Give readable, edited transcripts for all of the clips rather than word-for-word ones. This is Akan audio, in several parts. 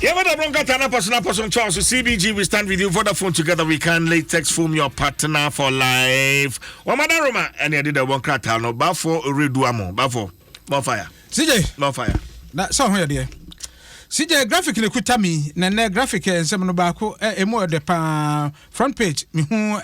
Person Charles CBG. We stand with you. Vodafone together. We can latex form your partner for life. Wamada Roma and I did a one cratal no bafo reduamo bafo more fire. CJ more fire. That so here there. CJ graphic le kutami na graphic ensem no ba ko emo de pa front page me hu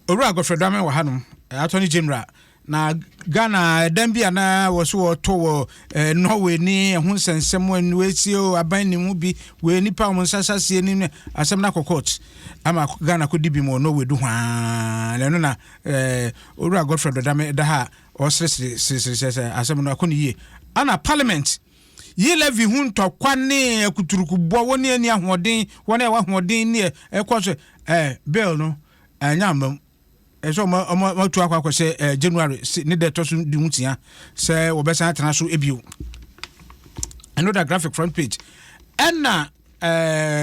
Owura Godfrey Dame wa hanom Attorney General na Ghana Dambia na wo to Norway ni hu sensem wan wesi o aban ni mu bi we nipa mo sasase ni asem na court ama Ghana ko dibi mo Norway du hwa le no na Owura Godfrey Dame da ha o sese asem no akoni ye ana parliament ye levy hu ntokwa ne akuturuku bo woni ani ahoden woni wa ahoden ne ekoso bill no anyam so ma tu akwa se January ni de to so di mutia se wo be san atena so ebio another graphic front page enna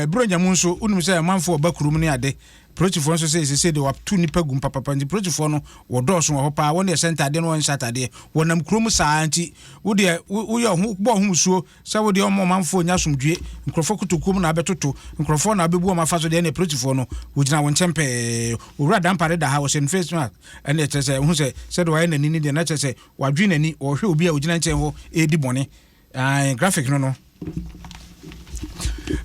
bronya mu nso unum se manfo bakurum ne ade protifo nso se de wa tu nipa gum papa ndi protifo no wo do so ho pa woni center ade no won Saturday wonam krum saa anti wo de wo ye ho bo ho musuo se wo de omo manfo nya somdwe nkrofo kutukum na abetoto nkrofo na abebu o mafa so de na protifo no wo gina won chempe Owura dampare da ha wo sen face mask ene tese hu se de wa na nini de na tese wa dwi nani wo hwe obi a wo gina nchen ho edi bone graphic no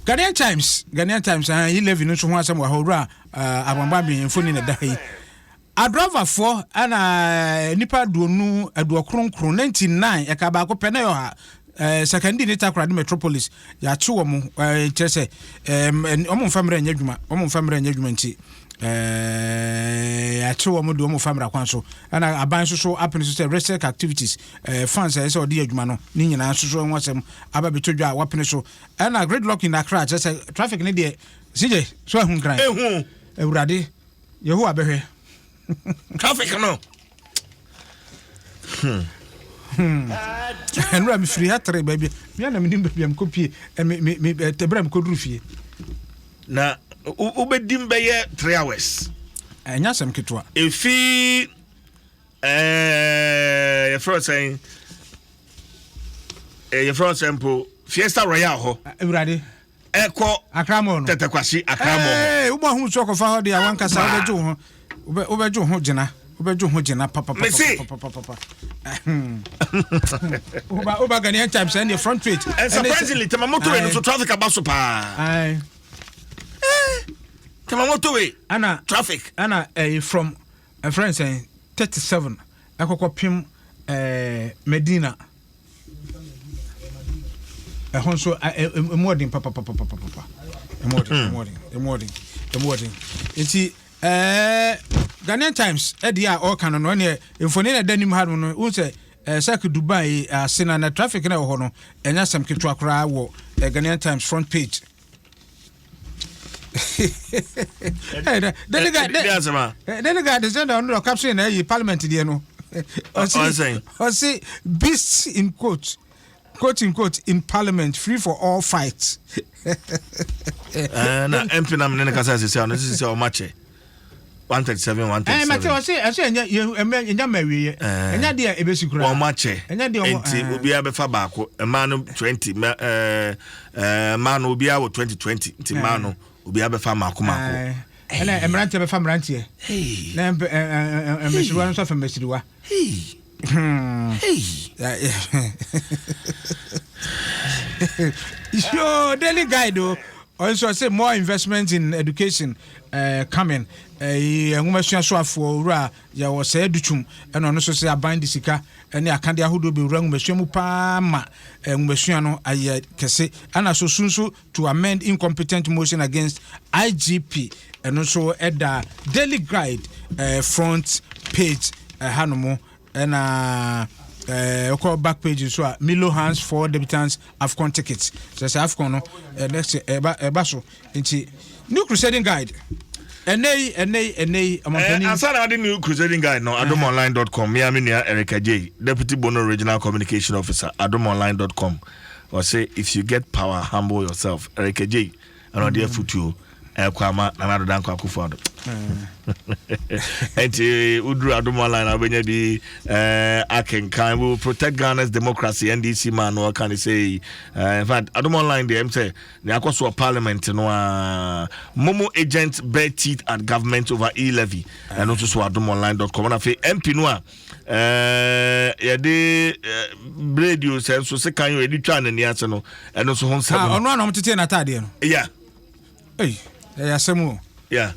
Ghanaian Times 11 no so ho asem wa Owura abamba bi mfoni na dai adrova for ana nipa duonu adokronkron 99 e ka ba ko pene yo ha secondary nita krade metropolis ya chi wo mu chese omo famre nya dwuma nti ya chi wo mu do omo famra kwan so ana aban so happen so research activities fans say odi adwuma no ni nyina so nwasem aba betodwa wapene so ana gridlock in Accra chese traffic ne de CJ so ehun kran Ewurade Yehu abehwe traffic no enra mi free hatre baby me na me dim baby am copy me tebram ko durufie na ubedim be ye 3 hours enya sem ketwa efi your friend saying your friend sample Fiesta Royal ho Ewurade eko akramo no tetekwasi akramo wo hu so ko fa ho de awanka sa obeju ho obeju ho gina papa Oba Ghanaian Times and the front page and surprisingly Tamamoto we no traffic abaso pa ai Tamamoto we ana traffic ana from a friend saying 37 akokopim Medina honso modern papa modern enti Ghanaian Times edia all can no ne infoni na danim ha no un say sak Dubai asena na traffic na ho no enya sam ketwa kra wo Ghanaian Times front page delegate the send on caption na parliament die no o say beasts in quote unquote in parliament free for all fights na MP na me kasa say no this is our match 137 137 I say enya mawie enya de ebesi kura o match enya de enti obi abefa baako ma no 20 ma no obi awo 2020 enti ma no obi abefa maako ena emerante befa emerante na emesiwa no so fa mesiwa yo daily guide also say more investment in education coming ngumasuya so afo Owura ya wo say dutum eno no so say aban di sika ene akande ahodo be Owura ngumasuya mu pa ma ngumasuya no aye kese ana so sunsu to amend incompetent motion against IGP eno so eda daily guide front page hanomo ena call back page so Milo hands for debutants AFCON tickets so say AFCON no next eba so nti new crusading guide enei amampani ansana the new crusading guide no adomonline.com me amenia Erica J deputy Bono regional communication officer adomonline.com or say if you get power humble yourself Erica J and on there foot you Kwama Nanado Danko Akufo-Addo. And Udru Adom Online abenya bi akenkan will protect Ghana's democracy. NDC man what can he say? In fact, Adom Online dey say the akwaso parliament no Momo agents bear teeth at government over e-levy. And also so adomonline.com na fe MP no yade radio sense so se kan you edi twa na ni ase no and also hon se ono na mtete na tade no. Yeah. Hey, asemu. Yeah.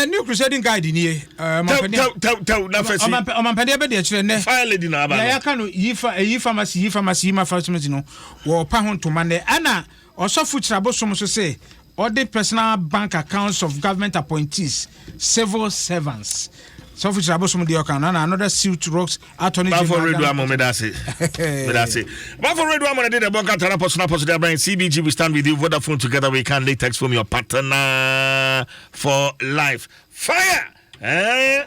New Crusading Guide in here. Tell na first. Omampede be de kire ne. Fire lady na aba. Ya ka no yi pharmacy ma pharmacy no. Wo pa ho ntoma ne ana osofu kirabosom so say all the personal bank accounts of government appointees, civil servants. So for Trabosom de Okan and another suit rocks attorney general. For Radio Amo Medase. But for Radio Amo did a bunker to personal positive brand CBG. We stand with you. Vodafone together. We can latex from your partner for life. Fire!